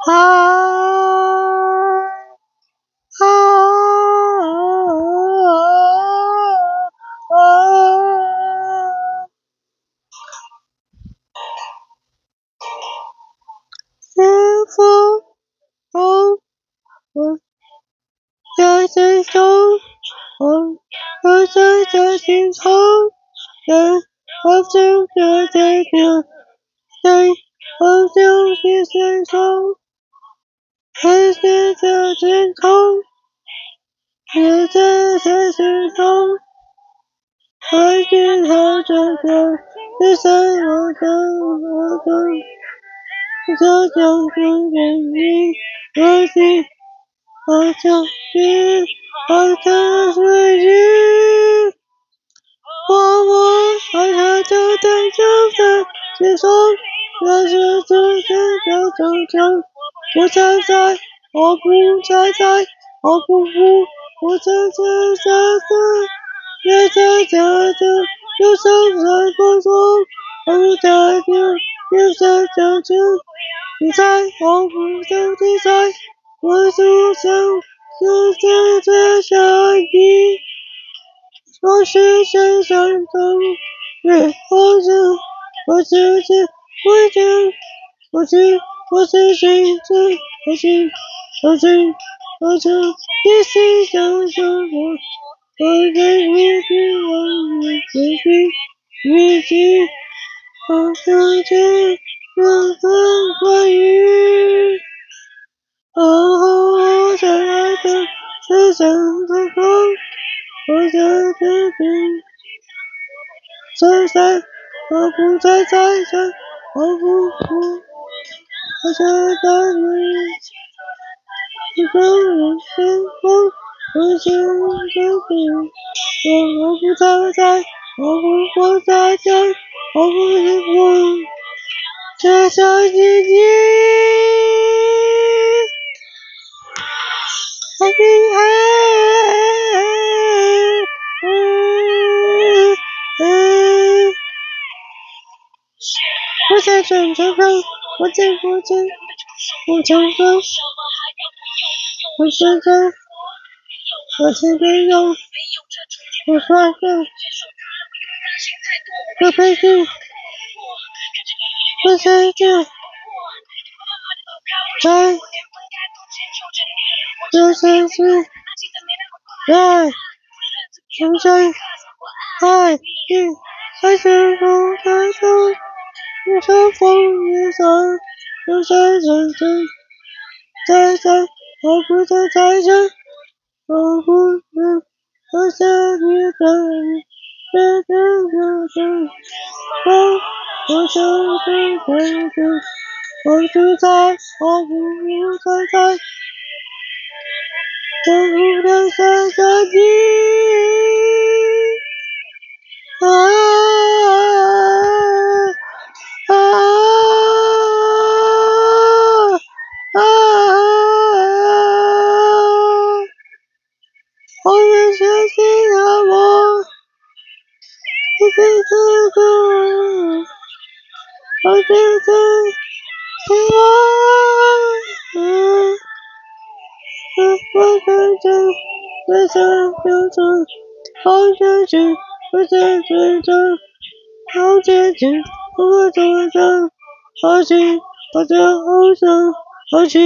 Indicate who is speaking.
Speaker 1: 是否我在心中，我在心中，我就在这里，我就是心中，还是在心中，也在心中，还是他这个，只是我这就是你，我就是我就是你。爱他就在心中，但是不再在，我不再在，我不再也在有生在风中，我不再有生你在，我不再在，我就在想你。我是身上的月光着，我是心中，我是你心上的我给你希望的自己，我想着那份关于，我亲爱的世上的风。我在这边，我不再在这，我在你一个人天空，我想这边，我不再在，我不再在，我再想你，我在转着看，我在我成功，我现在，我现在有，我发现，我开心，我现在，就是爱，现在爱你，还是不太懂，你说风雨上，我在认真。我不再在这，我不能放下你的我就是在这，我就在，我不再在，我不能想着你。我也相信我是这个，我就是希我看着我想标准，好结局，我在追着好结局，我做着好奇，我在好想好奇。